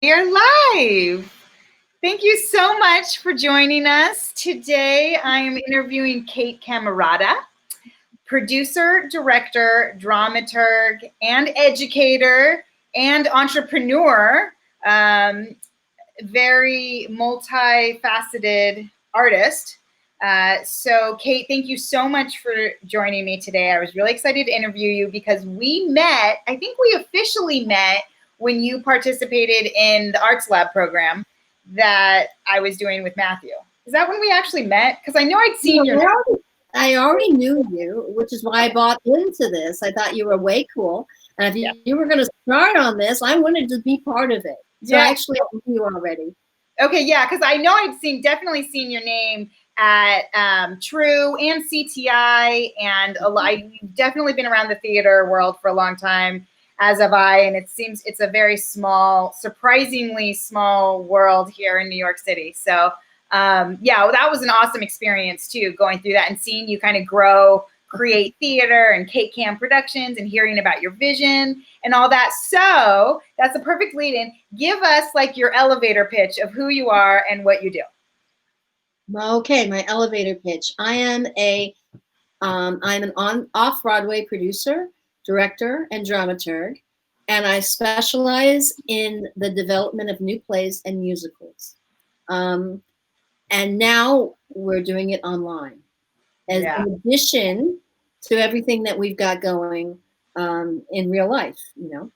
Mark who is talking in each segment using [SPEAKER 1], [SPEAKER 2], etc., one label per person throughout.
[SPEAKER 1] You're live. Thank you so much for joining us. Today I am interviewing Cate Cammarata, producer, director, dramaturg, and educator, and entrepreneur. Very multifaceted artist. So Cate, thank you so much for joining me today. I was really excited to interview you because we met, I think we officially met when you participated in the Arts Lab program that I was doing with Matthew. Is that when we actually met? Because I know I'd seen your name.
[SPEAKER 2] I already knew you, which is why I bought into this. I thought you were way cool. And if you were going to start on this, I wanted to be part of it. So I actually knew you already.
[SPEAKER 1] Okay, yeah, because I know I'd definitely seen your name at True and CTI, and you've definitely been around the theater world for a long time, as have I, and it seems it's a very small, surprisingly small world here in New York City. So well, that was an awesome experience too, going through that and seeing you kind of grow, create theater and Cate Cam Productions and hearing about your vision and all that. So that's a perfect lead in. Give us like your elevator pitch of who you are and what you do.
[SPEAKER 2] Okay, my elevator pitch. I am I'm an off-Broadway producer, director, and dramaturg, and I specialize in the development of new plays and musicals. And now we're doing it online. In addition to everything that we've got going in real life, you know.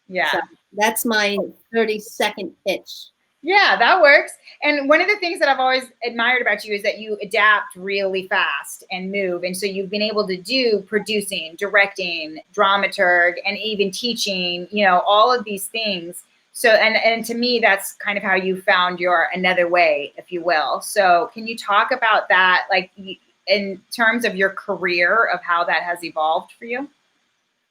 [SPEAKER 1] Yeah.
[SPEAKER 2] So that's my 30-second pitch.
[SPEAKER 1] Yeah, that works. And one of the things that I've always admired about you is that you adapt really fast and move. And so you've been able to do producing, directing, dramaturg, and even teaching, you know, all of these things. So, and to me, that's kind of how you found your another way, if you will. So can you talk about that, like in terms of your career, of how that has evolved for you?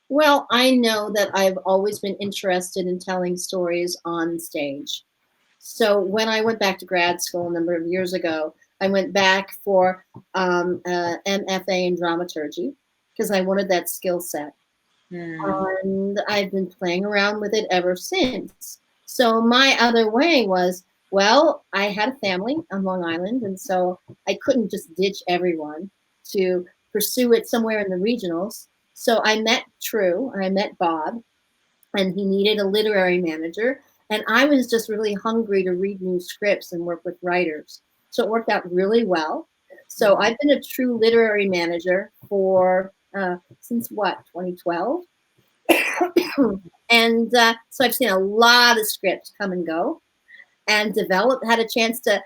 [SPEAKER 2] Well, I know that I've always been interested in telling stories on stage. So when I went back to grad school a number of years ago, I went back for an MFA in dramaturgy because I wanted that skill set. And I've been playing around with it ever since. So my other way was, well, I had a family on Long Island, and so I couldn't just ditch everyone to pursue it somewhere in the regionals. So I met Bob, and he needed a literary manager. And I was just really hungry to read new scripts and work with writers. So it worked out really well. So I've been a true literary manager for since 2012. And so I've seen a lot of scripts come and go and had a chance to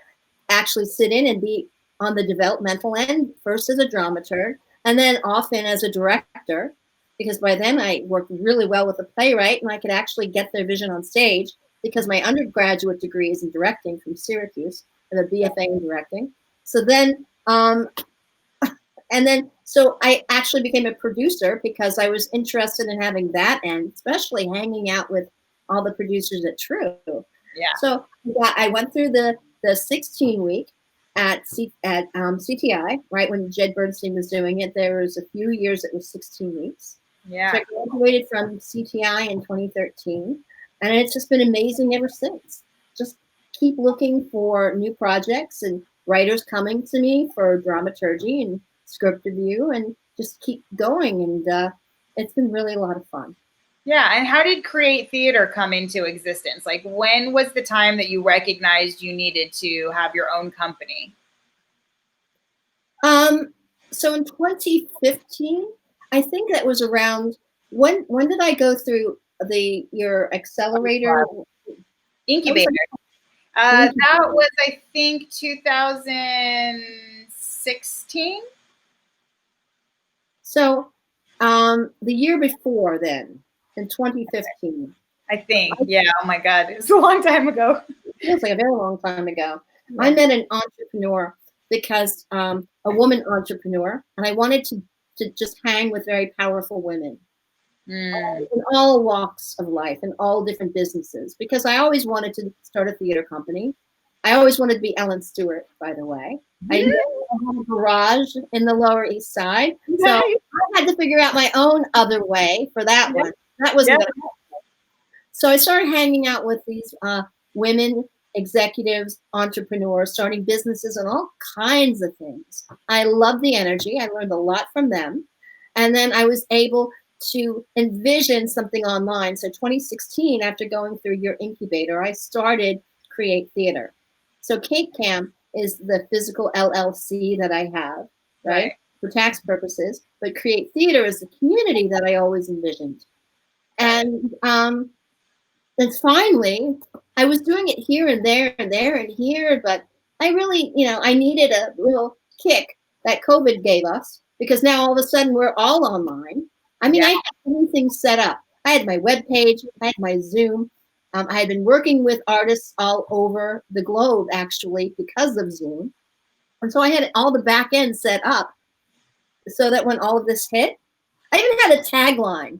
[SPEAKER 2] actually sit in and be on the developmental end, first as a dramaturg and then often as a director, because by then I worked really well with the playwright and I could actually get their vision on stage because my undergraduate degree is in directing from Syracuse and a BFA in directing. So then, so I actually became a producer because I was interested in having that end, especially hanging out with all the producers at True.
[SPEAKER 1] Yeah.
[SPEAKER 2] So I went through the 16-week at CTI, right when Jed Bernstein was doing it. There was a few years it was 16 weeks.
[SPEAKER 1] Yeah.
[SPEAKER 2] So I graduated from CTI in 2013, and it's just been amazing ever since. Just keep looking for new projects and writers coming to me for dramaturgy and script review, and just keep going. And it's been really a lot of fun.
[SPEAKER 1] Yeah, and how did Create Theater come into existence? Like, when was the time that you recognized you needed to have your own company?
[SPEAKER 2] So in 2015, I think that was around when did I go through your accelerator
[SPEAKER 1] incubator? That was, I think, 2016.
[SPEAKER 2] So the year before then, in 2015.
[SPEAKER 1] I think, yeah. Oh my God, it was a long time ago.
[SPEAKER 2] It feels like a very long time ago. Yeah. I met an entrepreneur because a woman entrepreneur, and I wanted to just hang with very powerful women in all walks of life and all different businesses, because I always wanted to start a theater company. I always wanted to be Ellen Stewart, by the way. I had a garage in the Lower East Side, so I had to figure out my own other way for that one. That wasn't going to happen. So I started hanging out with these women executives, entrepreneurs, starting businesses, and all kinds of things. I love the energy. I learned a lot from them. And then I was able to envision something online. So 2016, after going through your incubator, I started Create Theater. So Cate Cam is the physical LLC that I have, right? For tax purposes. But Create Theater is the community that I always envisioned. And finally, I was doing it here and there and there and here, but I really, I needed a little kick that COVID gave us, because now all of a sudden we're all online. I mean, I had everything set up. I had my webpage, I had my Zoom. I had been working with artists all over the globe, actually, because of Zoom. And so I had all the back end set up so that when all of this hit, I even had a tagline,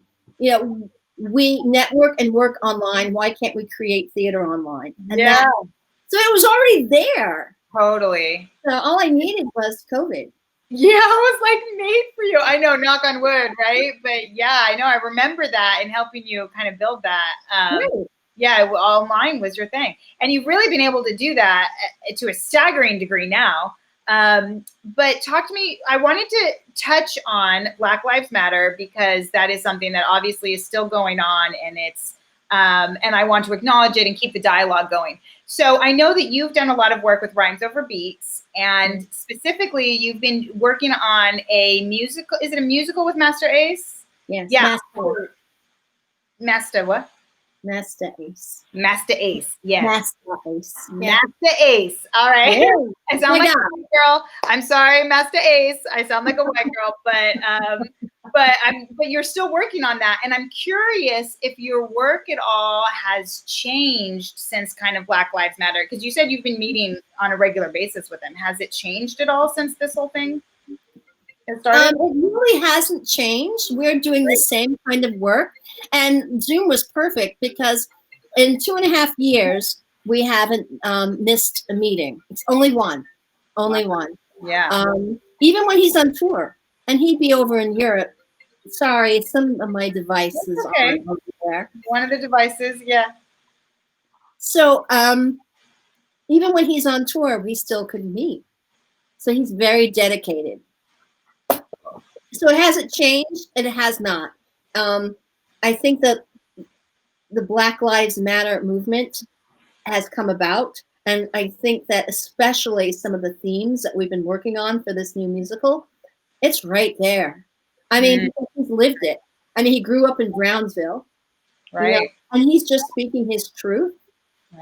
[SPEAKER 2] we network and work online. Why can't we create theater online? And so it was already there.
[SPEAKER 1] Totally.
[SPEAKER 2] So all I needed was COVID.
[SPEAKER 1] Yeah, it was like made for you. I know, knock on wood, right? But yeah, I know. I remember that and helping you kind of build that.
[SPEAKER 2] Right.
[SPEAKER 1] Yeah, online was your thing. And you've really been able to do that to a staggering degree now. But talk to me, I wanted to touch on Black Lives Matter, because that is something that obviously is still going on, and it's, and I want to acknowledge it and keep the dialogue going. So I know that you've done a lot of work with Rhymes Over Beats, and specifically you've been working on a musical. Is it a musical with Masta Ace?
[SPEAKER 2] Yes.
[SPEAKER 1] Yeah. Masta what?
[SPEAKER 2] Masta Ace.
[SPEAKER 1] Masta Ace, yes.
[SPEAKER 2] Masta Ace.
[SPEAKER 1] Masta Ace. All right.
[SPEAKER 2] Oh,
[SPEAKER 1] I sound like a white girl. I'm sorry, Masta Ace. I sound like a white girl, but you're still working on that. And I'm curious if your work at all has changed since kind of Black Lives Matter, because you said you've been meeting on a regular basis with them. Has it changed at all since this whole thing has started?
[SPEAKER 2] It really hasn't changed. We're doing the same kind of work. And Zoom was perfect, because in 2.5 years, we haven't missed a meeting. It's only one. Only one.
[SPEAKER 1] Yeah.
[SPEAKER 2] Even when he's on tour, and he'd be over in Europe. Sorry, some of my devices are over there.
[SPEAKER 1] One of the devices, yeah.
[SPEAKER 2] So even when he's on tour, we still couldn't meet. So he's very dedicated. So it hasn't changed, and it has not. I think that the Black Lives Matter movement has come about, and I think that especially some of the themes that we've been working on for this new musical, it's right there. I mean, he's lived it. I mean, he grew up in Brownsville,
[SPEAKER 1] right?
[SPEAKER 2] And he's just speaking his truth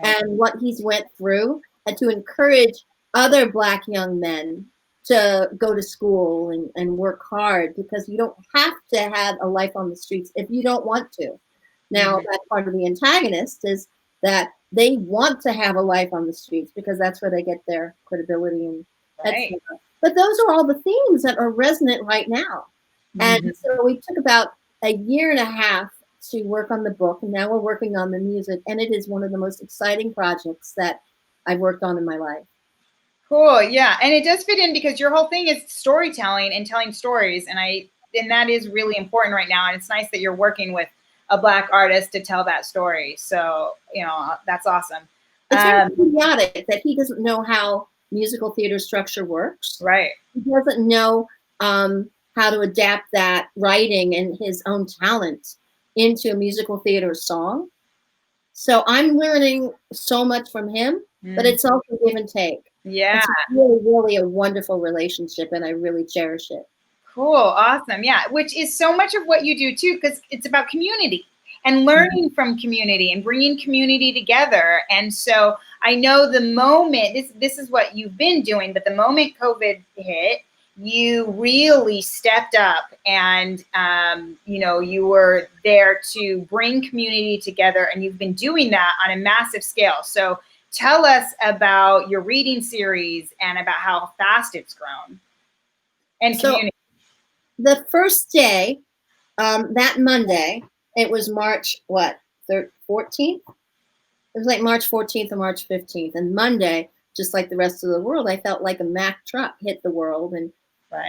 [SPEAKER 2] and what he's went through, and to encourage other Black young men to go to school and work hard, because you don't have to have a life on the streets if you don't want to. Now, that part of the antagonist is that they want to have a life on the streets, because that's where they get their credibility and etc. But those are all the themes that are resonant right now. And so we took about 1.5 years to work on the book, and now we're working on the music, and it is one of the most exciting projects that I've worked on in my life.
[SPEAKER 1] Cool, yeah, and it does fit in, because your whole thing is storytelling and telling stories, and that is really important right now. And it's nice that you're working with a Black artist to tell that story. So that's awesome.
[SPEAKER 2] It's very idiotic that he doesn't know how musical theater structure works.
[SPEAKER 1] Right.
[SPEAKER 2] He doesn't know how to adapt that writing and his own talent into a musical theater song. So I'm learning so much from him, but it's also give and take.
[SPEAKER 1] Yeah.
[SPEAKER 2] It's really, really a wonderful relationship, and I really cherish it.
[SPEAKER 1] Cool. Awesome. Yeah. Which is so much of what you do too, because it's about community and learning from community and bringing community together. And so I know the moment, this is what you've been doing, but the moment COVID hit, you really stepped up, and you were there to bring community together, and you've been doing that on a massive scale. So tell us about your reading series and about how fast it's grown. And community.
[SPEAKER 2] The first day, that Monday, it was March 14th? It was like March 14th or March 15th. And Monday, just like the rest of the world, I felt like a Mack truck hit the world and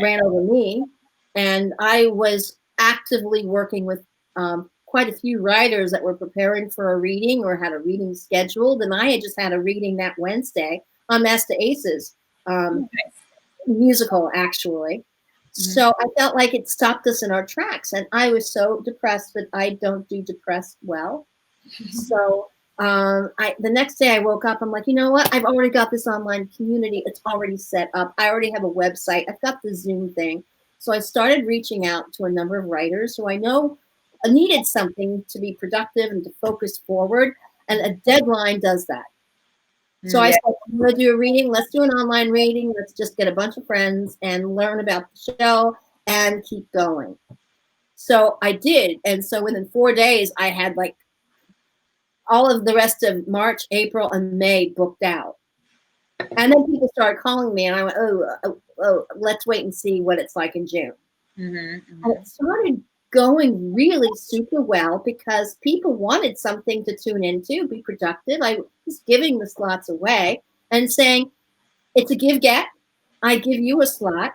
[SPEAKER 2] ran over me. And I was actively working with quite a few writers that were preparing for a reading or had a reading scheduled, and I had just had a reading that Wednesday on Masta Ace's musical, actually. So I felt like it stopped us in our tracks, and I was so depressed that I don't do depressed well. So the next day I woke up, I'm like, you know what? I've already got this online community. It's already set up. I already have a website. I've got the Zoom thing. So I started reaching out to a number of writers who I know needed something to be productive and to focus forward. And a deadline does that. So I said, I'm going to do a reading. Let's do an online reading. Let's just get a bunch of friends and learn about the show and keep going. So I did. And so within 4 days, I had like all of the rest of March, April, and May booked out. And then people started calling me, and I went, oh, let's wait and see what it's like in June. And it started going really super well because people wanted something to tune into, be productive. I was giving the slots away and saying, it's a give-get. I give you a slot,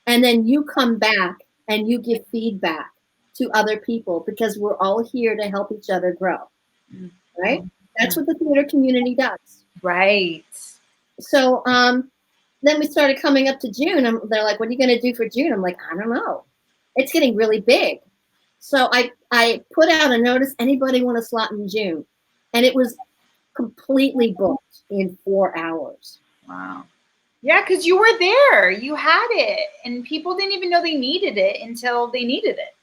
[SPEAKER 2] and then you come back and you give feedback to other people because we're all here to help each other grow, right? That's what the theater community does.
[SPEAKER 1] Right.
[SPEAKER 2] So then we started coming up to June, and they're like, what are you going to do for June? I'm like, I don't know. It's getting really big. So I put out a notice, anybody want a slot in June? And it was completely booked in 4 hours.
[SPEAKER 1] Wow. Yeah, because you were there. You had it. And people didn't even know they needed it until they needed it.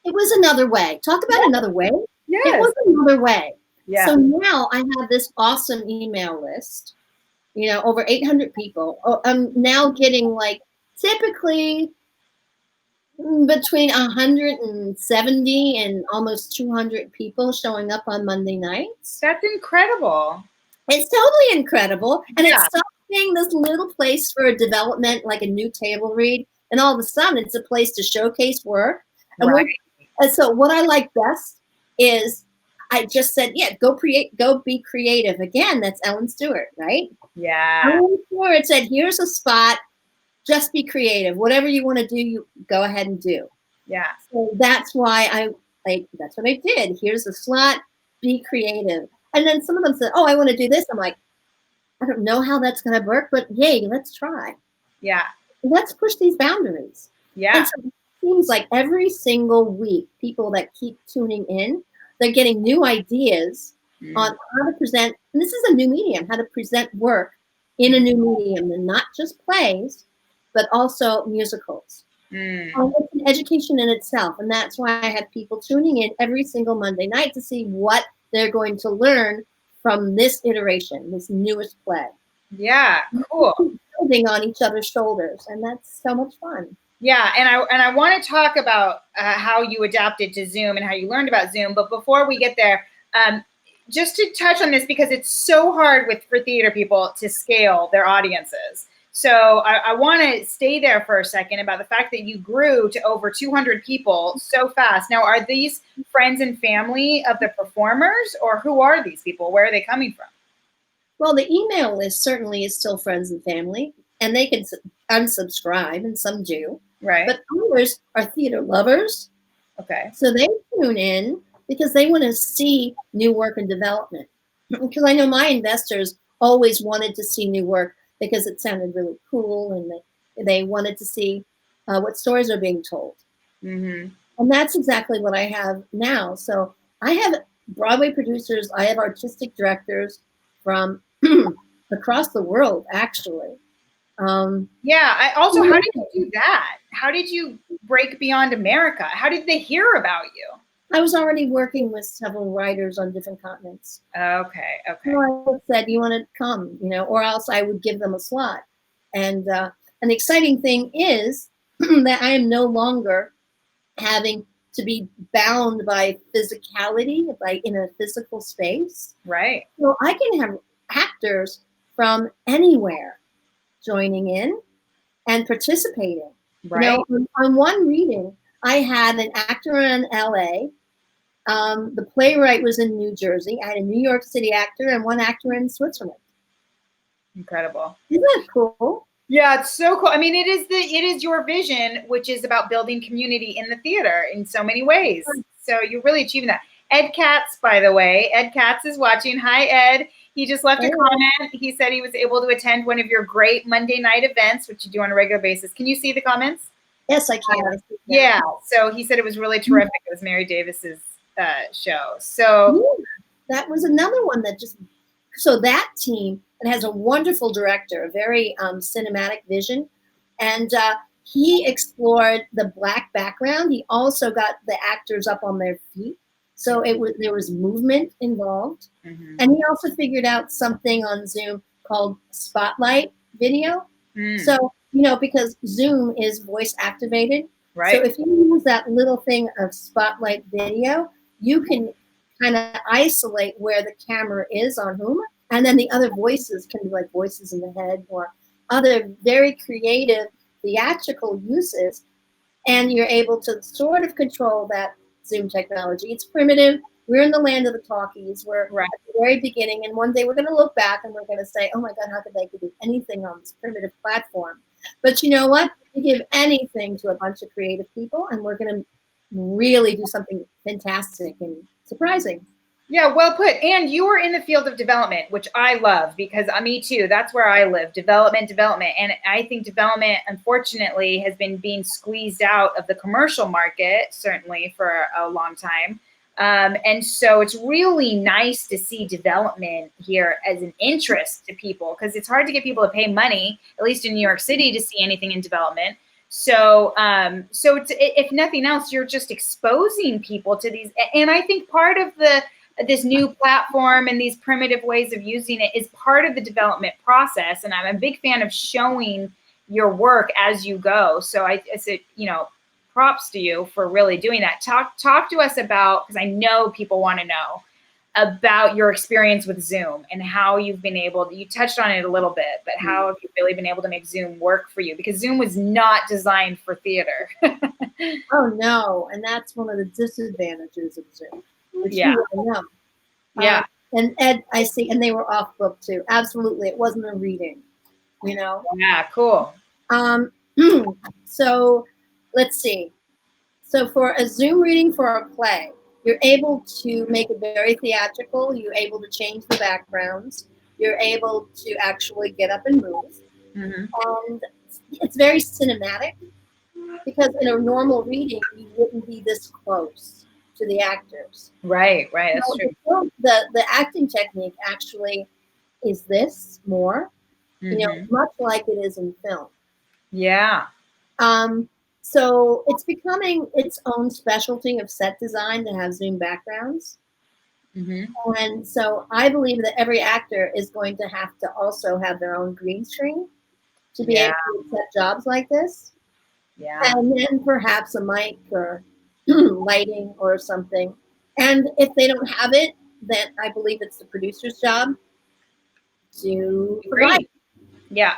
[SPEAKER 2] It was another way. Talk about another way.
[SPEAKER 1] Yes.
[SPEAKER 2] It was another way.
[SPEAKER 1] Yeah.
[SPEAKER 2] So now I have this awesome email list, you know, over 800 people. I'm now getting like typically between 170 and almost 200 people showing up on Monday nights.
[SPEAKER 1] That's incredible.
[SPEAKER 2] It's totally incredible. And it stopped being this little place for a development, like a new table read. And all of a sudden, it's a place to showcase work. And, and so what I like best is I just said, go be creative. Again, that's Ellen Stewart, right?
[SPEAKER 1] Yeah.
[SPEAKER 2] Ellen Stewart said, here's a spot. Just be creative. Whatever you want to do, you go ahead and do.
[SPEAKER 1] Yeah.
[SPEAKER 2] So that's why that's what I did. Here's a slot, be creative. And then some of them said, oh, I want to do this. I'm like, I don't know how that's going to work, but yay, let's try.
[SPEAKER 1] Yeah.
[SPEAKER 2] Let's push these boundaries.
[SPEAKER 1] Yeah.
[SPEAKER 2] And so it seems like every single week, people that keep tuning in, they're getting new ideas on how to present. And this is a new medium, how to present work in a new medium, and not just plays, but also musicals. It's an education in itself. And that's why I have people tuning in every single Monday night to see what they're going to learn from this iteration, this newest play.
[SPEAKER 1] Yeah, cool.
[SPEAKER 2] Building on each other's shoulders. And that's so much fun.
[SPEAKER 1] Yeah, and I want to talk about how you adapted to Zoom and how you learned about Zoom. But before we get there, just to touch on this, because it's so hard for theater people to scale their audiences. So I want to stay there for a second about the fact that you grew to over 200 people so fast. Now, are these friends and family of the performers, or who are these people? Where are they coming from?
[SPEAKER 2] Well, the email list certainly is still friends and family, and they can unsubscribe, and some do.
[SPEAKER 1] Right.
[SPEAKER 2] But others are theater lovers.
[SPEAKER 1] Okay.
[SPEAKER 2] So they tune in because they want to see new work and development. Because I know my investors always wanted to see new work because it sounded really cool, and they wanted to see what stories are being told. And that's exactly what I have now. So I have Broadway producers, I have artistic directors from across the world, actually.
[SPEAKER 1] Yeah. How did you do that? How did you break beyond America? How did they hear about you?
[SPEAKER 2] I was already working with several writers on different continents.
[SPEAKER 1] Okay.
[SPEAKER 2] So I said, you want to come, or else I would give them a slot. And an exciting thing is that I am no longer having to be bound by physicality, like in a physical space.
[SPEAKER 1] Right.
[SPEAKER 2] So I can have actors from anywhere joining in and participating.
[SPEAKER 1] Right.
[SPEAKER 2] On one reading, I had an actor in LA. The playwright was in New Jersey. I had a New York City actor and one actor in Switzerland.
[SPEAKER 1] Incredible.
[SPEAKER 2] Isn't that cool?
[SPEAKER 1] Yeah, it's so cool. I mean, it is your vision, which is about building community in the theater in so many ways. So you're really achieving that. Ed Katz, by the way, Ed Katz is watching. Hi, Ed. He just left a comment. He said he was able to attend one of your great Monday night events, which you do on a regular basis. Can you see the comments?
[SPEAKER 2] Yes, I can.
[SPEAKER 1] Yeah. So he said it was really terrific. It was Mary Davis's show. So
[SPEAKER 2] that was another one that just, so that team, it has a wonderful director, a very cinematic vision. And he explored the Black background. He also got the actors up on their feet. So there was movement involved.
[SPEAKER 1] Mm-hmm.
[SPEAKER 2] And he also figured out something on Zoom called Spotlight video. So, because Zoom is voice activated.
[SPEAKER 1] Right.
[SPEAKER 2] So if you use that little thing of Spotlight video, you can kind of isolate where the camera is on whom. And then the other voices can be like voices in the head or other very creative theatrical uses. And you're able to sort of control that Zoom technology. It's primitive. We're in the land of the talkies. We're
[SPEAKER 1] right
[SPEAKER 2] at the very beginning. And one day we're going to look back and we're going to say, oh my God, how could they do anything on this primitive platform? But you know what? We give anything to a bunch of creative people and we're going to really do something fantastic and surprising.
[SPEAKER 1] Yeah, well put. And you are in the field of development, which I love because me too. That's where I live. Development. And I think development, unfortunately, has been being squeezed out of the commercial market, certainly for a long time. And so it's really nice to see development here as an interest to people because it's hard to get people to pay money, at least in New York City, to see anything in development. So it's, if nothing else, you're just exposing people to these. And I think part of this new platform and these primitive ways of using it is part of the development process. And I'm a big fan of showing your work as you go. So I said, props to you for really doing that. Talk to us about, because I know people want to know about your experience with Zoom and how you've been able to, you touched on it a little bit, but how have you really been able to make Zoom work for you? Because Zoom was not designed for theater.
[SPEAKER 2] Oh no. And that's one of the disadvantages of Zoom. Which
[SPEAKER 1] yeah.
[SPEAKER 2] You really know.
[SPEAKER 1] Yeah.
[SPEAKER 2] And Ed, I see, and they were off book too. Absolutely. It wasn't a reading,
[SPEAKER 1] Yeah, cool.
[SPEAKER 2] So let's see. So for a Zoom reading for a play, you're able to make it very theatrical. You're able to change the backgrounds. You're able to actually get up and move.
[SPEAKER 1] Mm-hmm.
[SPEAKER 2] And it's very cinematic because in a normal reading, you wouldn't be this close to the actors.
[SPEAKER 1] Right, that's true.
[SPEAKER 2] The acting technique actually is this more, much like it is in film.
[SPEAKER 1] Yeah.
[SPEAKER 2] So it's becoming its own specialty of set design to have Zoom backgrounds.
[SPEAKER 1] Mm-hmm.
[SPEAKER 2] And so I believe that every actor is going to have to also have their own green screen to be able to accept jobs like this.
[SPEAKER 1] Yeah.
[SPEAKER 2] And then perhaps a mic or lighting or something. And if they don't have it, then I believe it's the producer's job to provide.
[SPEAKER 1] Yeah.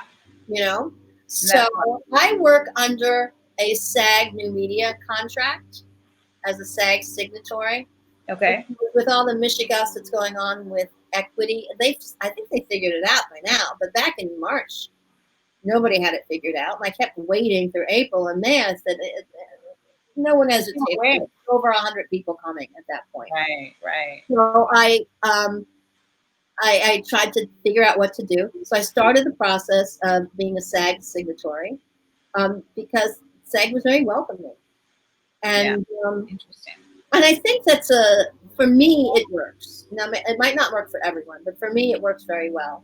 [SPEAKER 2] So I work under a SAG New Media contract as a SAG signatory.
[SPEAKER 1] Okay.
[SPEAKER 2] With all the mishigas that's going on with equity, I think they figured it out by now. But back in March, nobody had it figured out. And I kept waiting through April and May. I said, no one has a table. Over 100 people coming at that point.
[SPEAKER 1] Right.
[SPEAKER 2] So I tried to figure out what to do. So I started the process of being a SAG signatory because SAG was very welcoming. And
[SPEAKER 1] interesting.
[SPEAKER 2] And I think for me, it works. Now, it might not work for everyone, but for me, it works very well.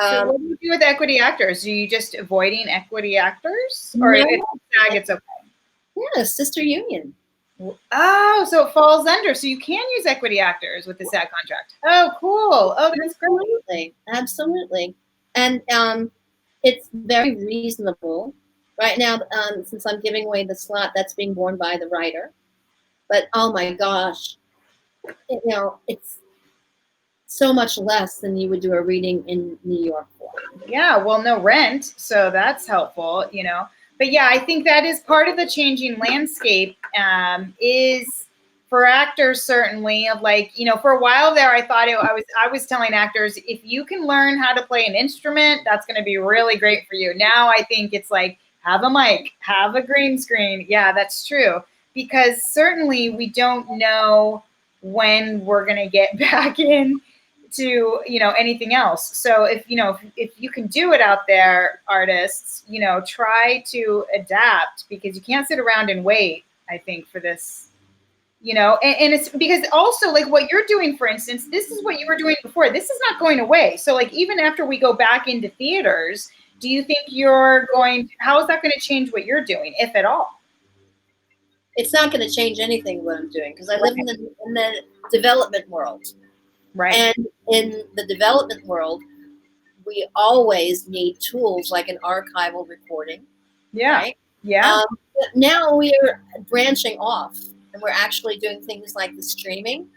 [SPEAKER 1] So what do you do with equity actors? Are you just avoiding equity actors? Or if it's SAG, it's okay?
[SPEAKER 2] Yeah, sister union.
[SPEAKER 1] Oh, so it falls under. So you can use equity actors with the SAG contract. Oh, cool. Oh, that's
[SPEAKER 2] great. Absolutely. And it's very reasonable. Right now, since I'm giving away the slot, that's being borne by the writer. But oh my gosh, it's so much less than you would do a reading in New York for.
[SPEAKER 1] Yeah, well, no rent, so that's helpful, But yeah, I think that is part of the changing landscape is for actors, certainly, of for a while there, I thought I was telling actors, if you can learn how to play an instrument, that's going to be really great for you. Now I think it's like, have a mic, have a green screen. Yeah, that's true. because certainly we don't know when we're going to get back in to, anything else. So if you can do it out there, artists, try to adapt, because you can't sit around and wait, I think, for this, and it's because also, like, what you're doing, for instance, this is what you were doing before. This is not going away. So, like, even after we go back into theaters, do you think how is that going to change what you're doing, if at all?
[SPEAKER 2] It's not going to change anything what I'm doing, because I live in the development world.
[SPEAKER 1] Right.
[SPEAKER 2] And in the development world, we always need tools like an archival recording.
[SPEAKER 1] Yeah.
[SPEAKER 2] Right?
[SPEAKER 1] Yeah.
[SPEAKER 2] But now we're branching off, and we're actually doing things like the streaming.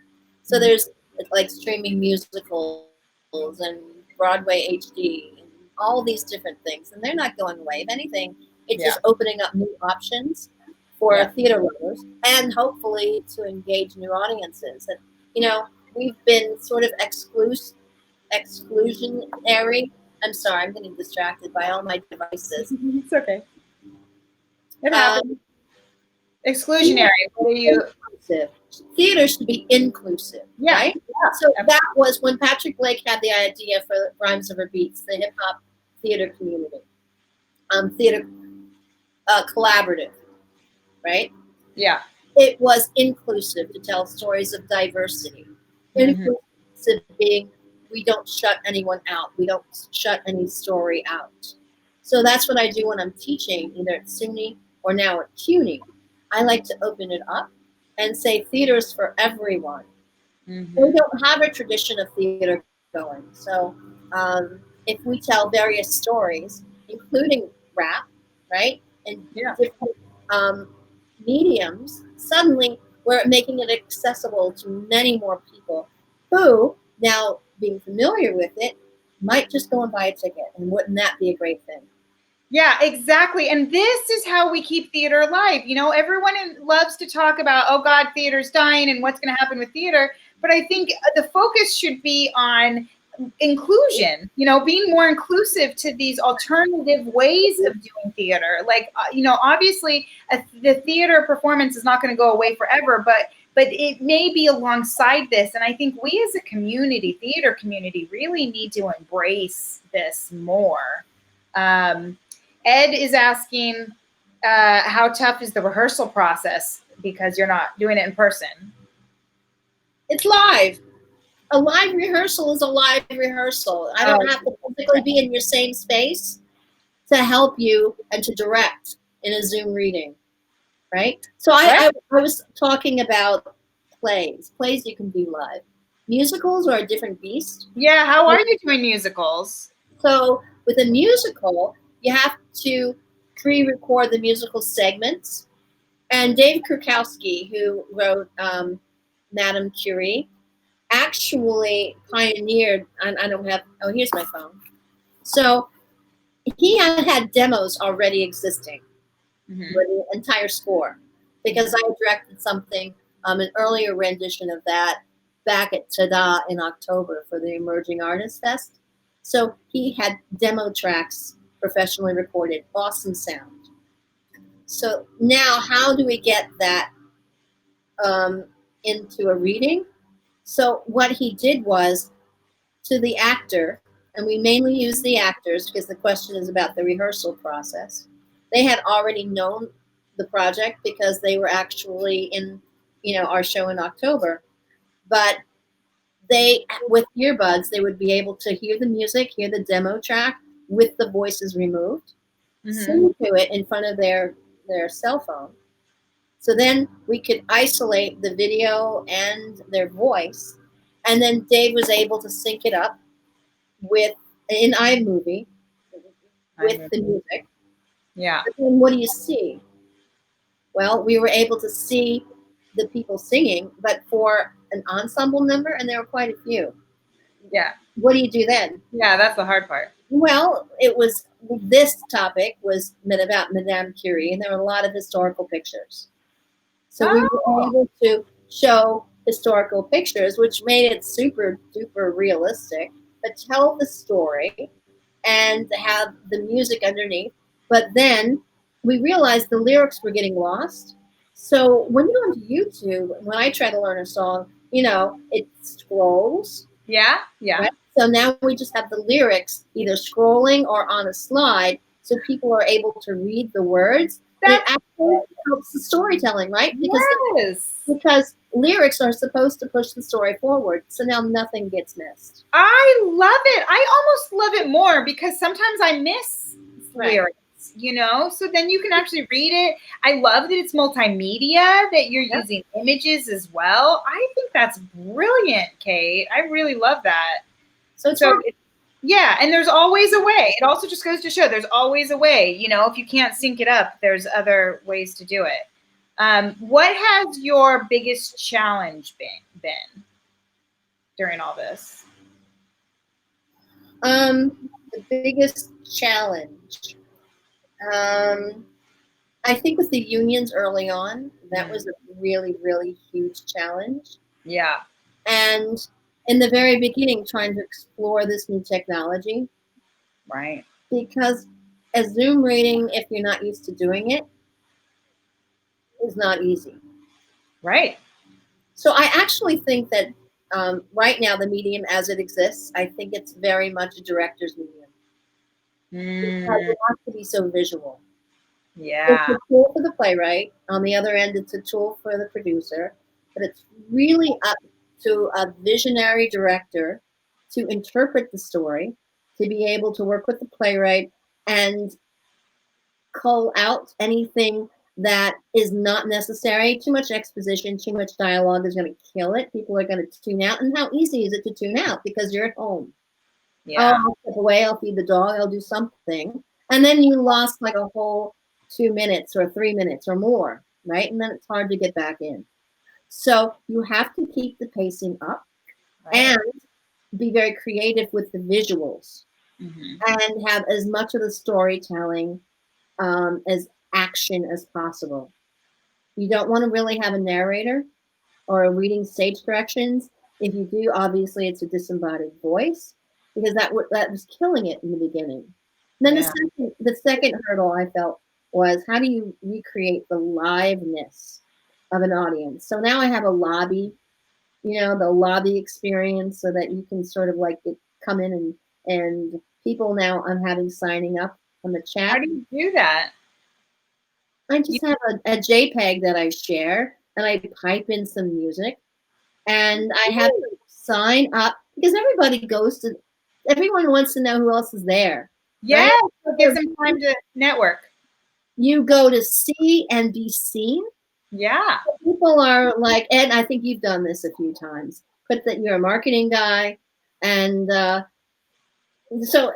[SPEAKER 2] So there's like streaming musicals and Broadway HD and all these different things, and they're not going away. If anything, it's just opening up new options for theater lovers, and hopefully to engage new audiences. And we've been sort of exclusionary. I'm sorry, I'm getting distracted by all my devices.
[SPEAKER 1] It's okay. It happens. Exclusionary. What are you?
[SPEAKER 2] Theater should be inclusive, right?
[SPEAKER 1] Yeah,
[SPEAKER 2] so that was when Patrick Blake had the idea for Rhymes Over Beats, the hip hop theater community, theater collaborative, right?
[SPEAKER 1] Yeah.
[SPEAKER 2] It was inclusive to tell stories of diversity. Inclusive being, we don't shut anyone out. We don't shut any story out. So that's what I do when I'm teaching, either at SUNY or now at CUNY. I like to open it up and say theater is for everyone. We don't have a tradition of theater going. So if we tell various stories, including rap, right, and different mediums, suddenly we're making it accessible to many more people who, now being familiar with it, might just go and buy a ticket. And wouldn't that be a great thing?
[SPEAKER 1] Yeah, exactly. And this is how we keep theater alive. Everyone loves to talk about, oh God, theater's dying and what's going to happen with theater. But I think the focus should be on inclusion, being more inclusive to these alternative ways of doing theater. Like, obviously the theater performance is not going to go away forever, but it may be alongside this. And I think we as a community, theater community, really need to embrace this more. Ed is asking, how tough is the rehearsal process because you're not doing it in person?
[SPEAKER 2] It's live. A live rehearsal is a live rehearsal. I don't have to physically be in your same space to help you and to direct in a Zoom reading, right? So I was talking about plays. Plays you can do live. Musicals are a different beast.
[SPEAKER 1] Yeah, how are you doing musicals?
[SPEAKER 2] So with a musical, you have to pre-record the musical segments. And Dave Krukowski, who wrote Madame Curie, actually pioneered, I don't have, here's my phone. So he had demos already existing with the entire score, because I directed something, an earlier rendition of that back at Tada in October for the Emerging Artists Fest. So he had demo tracks professionally recorded, awesome sound. So now how do we get that into a reading? So what he did was, to the actor, and we mainly use the actors because the question is about the rehearsal process. They had already known the project because they were actually in, our show in October. But they, with earbuds, they would be able to hear the music, hear the demo track with the voices removed, sing to it in front of their cell phone. So then we could isolate the video and their voice, and then Dave was able to sync it up with in iMovie with the music.
[SPEAKER 1] Yeah.
[SPEAKER 2] But then what do you see? Well, we were able to see the people singing, but for an ensemble number, and there were quite a few.
[SPEAKER 1] Yeah.
[SPEAKER 2] What do you do then?
[SPEAKER 1] Yeah, that's the hard part.
[SPEAKER 2] Well, this topic was about Madame Curie, and there were a lot of historical pictures. So we were able to show historical pictures, which made it super duper realistic, but tell the story and have the music underneath. But then we realized the lyrics were getting lost. So when you go onto YouTube, when I try to learn a song, it scrolls.
[SPEAKER 1] Yeah, yeah.
[SPEAKER 2] Right? So now we just have the lyrics either scrolling or on a slide, so people are able to read the words. And it
[SPEAKER 1] That's
[SPEAKER 2] actually helps the storytelling, right?
[SPEAKER 1] yes.
[SPEAKER 2] Because lyrics are supposed to push the story forward. So now nothing gets missed.
[SPEAKER 1] I love it. I almost love it more because sometimes I miss lyrics, so then you can actually read it. I love that it's multimedia, that you're using images as well. I think that's brilliant, Kate. I really love that. Yeah, and there's always a way. It also just goes to show there's always a way. If you can't sync it up, there's other ways to do it. What has your biggest challenge been during all this?
[SPEAKER 2] The biggest challenge, I think with the unions early on, that was a really, really huge challenge.
[SPEAKER 1] Yeah.
[SPEAKER 2] And in the very beginning, trying to explore this new technology.
[SPEAKER 1] Right.
[SPEAKER 2] Because a Zoom reading, if you're not used to doing it, is not easy.
[SPEAKER 1] Right.
[SPEAKER 2] So I actually think that right now, the medium as it exists, I think it's very much a director's medium. Because it has to be so visual.
[SPEAKER 1] Yeah.
[SPEAKER 2] It's a tool for the playwright. On the other end, it's a tool for the producer. But it's really up to a visionary director to interpret the story, to be able to work with the playwright and cull out anything that is not necessary. Too much exposition, too much dialogue is going to kill it. People are going to tune out. And how easy is it to tune out? Because you're at home.
[SPEAKER 1] Yeah.
[SPEAKER 2] I'll step away, I'll feed the dog, I'll do something. And then you lost like a whole 2 minutes or 3 minutes or more, right? And then it's hard to get back in. So you have to keep the pacing up and be very creative with the visuals and have as much of the storytelling as action as possible. You don't want to really have a narrator or reading stage directions. If you do, obviously it's a disembodied voice, because that was killing it in the beginning. And then the second hurdle I felt was, how do you recreate the liveness of an audience? So now I have a lobby, the lobby experience, so that you can sort of like come in and people now I'm having signing up on the chat.
[SPEAKER 1] How do you do that?
[SPEAKER 2] I just have a JPEG that I share, and I pipe in some music, and I have to sign up because everyone wants to know who else is there.
[SPEAKER 1] Yeah, right? So give them time to network.
[SPEAKER 2] You go to see and be seen.
[SPEAKER 1] Yeah.
[SPEAKER 2] People are like, Ed, I think you've done this a few times. Put that you're a marketing guy, and so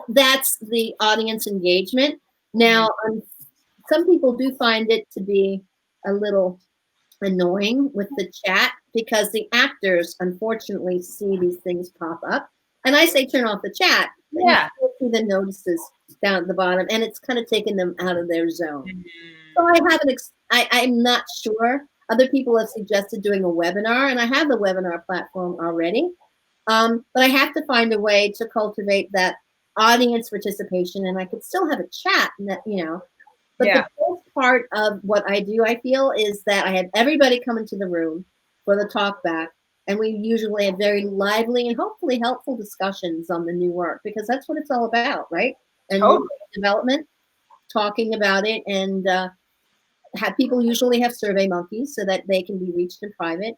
[SPEAKER 2] that's the audience engagement. Now, some people do find it to be a little annoying with the chat because the actors unfortunately see these things pop up, and I say turn off the chat.
[SPEAKER 1] Yeah.
[SPEAKER 2] You see the notices down at the bottom, and it's kind of taking them out of their zone. So I haven't. I'm not sure. Other people have suggested doing a webinar, and I have the webinar platform already. But I have to find a way to cultivate that audience participation, and I could still have a chat, and that, But the best part of what I do, I feel, is that I have everybody come into the room for the talk back, and we usually have very lively and hopefully helpful discussions on the new work, because that's what it's all about, right? And new development, talking about it, and have people usually have survey monkeys so that they can be reached in private,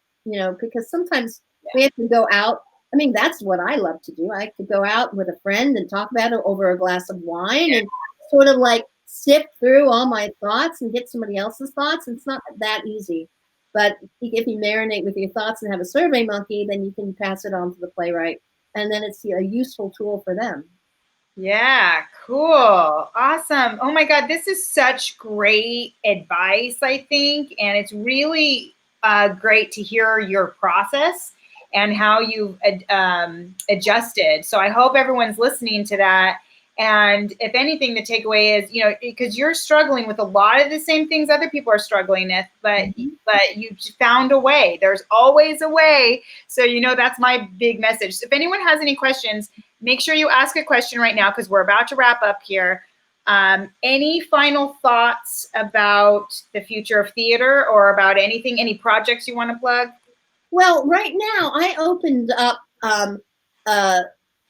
[SPEAKER 2] because sometimes we have to go out. I mean, that's what I love to do. I could go out with a friend and talk about it over a glass of wine and sort of like sift through all my thoughts and get somebody else's thoughts. It's not that easy. But if you marinate with your thoughts and have a survey monkey, then you can pass it on to the playwright. And then it's a useful tool for them.
[SPEAKER 1] Yeah, cool. Awesome. Oh my God, this is such great advice, I think. And it's really great to hear your process and how you've adjusted. So I hope everyone's listening to that. And if anything, the takeaway is, because you're struggling with a lot of the same things other people are struggling with, but you found a way. There's always a way. So, that's my big message. So if anyone has any questions, make sure you ask a question right now, because we're about to wrap up here. Any final thoughts about the future of theater or about anything, any projects you want to plug?
[SPEAKER 2] Well, right now I opened up a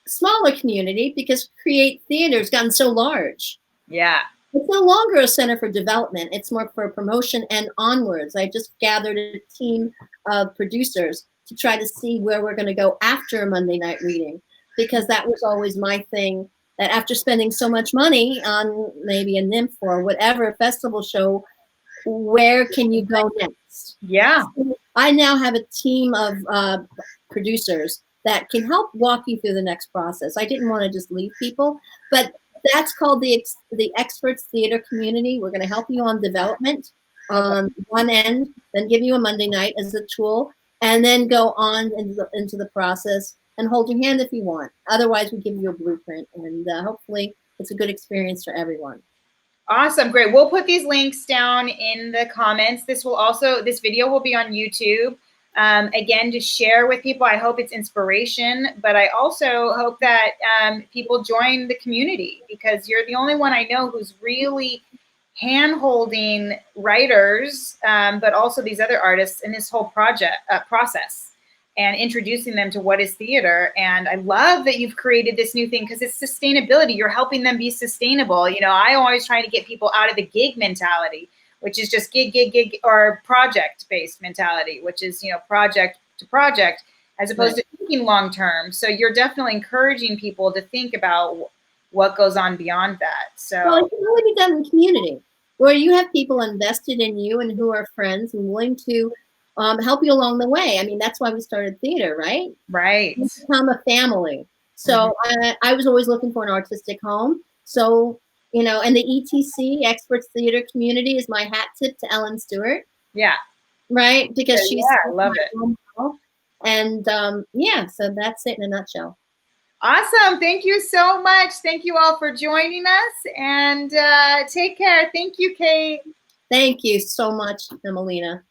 [SPEAKER 2] smaller community because Create Theater has gotten so large.
[SPEAKER 1] Yeah.
[SPEAKER 2] It's no longer a center for development. It's more for promotion and onwards. I just gathered a team of producers to try to see where we're going to go after a Monday night reading, because that was always my thing, that after spending so much money on maybe a nymph or whatever festival show, where can you go next?
[SPEAKER 1] Yeah.
[SPEAKER 2] So I now have a team of producers that can help walk you through the next process. I didn't want to just leave people, but that's called the Experts Theater Community. We're going to help you on development on one end, then give you a Monday night as a tool, and then go on into the process and hold your hand if you want. Otherwise, we give you a blueprint, and hopefully it's a good experience for everyone.
[SPEAKER 1] Awesome, great. We'll put these links down in the comments. This video will be on YouTube. Again, to share with people. I hope it's inspiration, but I also hope that people join the community, because you're the only one I know who's really hand-holding writers, but also these other artists in this whole process and introducing them to what is theater. And I love that you've created this new thing, because it's sustainability. You're helping them be sustainable. You know, I always try to get people out of the gig mentality, which is just gig, or project-based mentality, which is, you know, project to project, as opposed to thinking long-term. So you're definitely encouraging people to think about what goes on beyond that. So,
[SPEAKER 2] well, it can only be done in community, where you have people invested in you and who are friends and willing to help you along the way. I mean, that's why we started theater, right?
[SPEAKER 1] Right.
[SPEAKER 2] You become a family. So I was always looking for an artistic home. So, you know, and the ETC, Experts Theater Community, is my hat tip to Ellen Stewart.
[SPEAKER 1] Yeah.
[SPEAKER 2] Right? Because she's
[SPEAKER 1] I love it.
[SPEAKER 2] And yeah, so that's it in a nutshell.
[SPEAKER 1] Awesome. Thank you so much. Thank you all for joining us, and take care. Thank you, Kate.
[SPEAKER 2] Thank you so much, Emelina.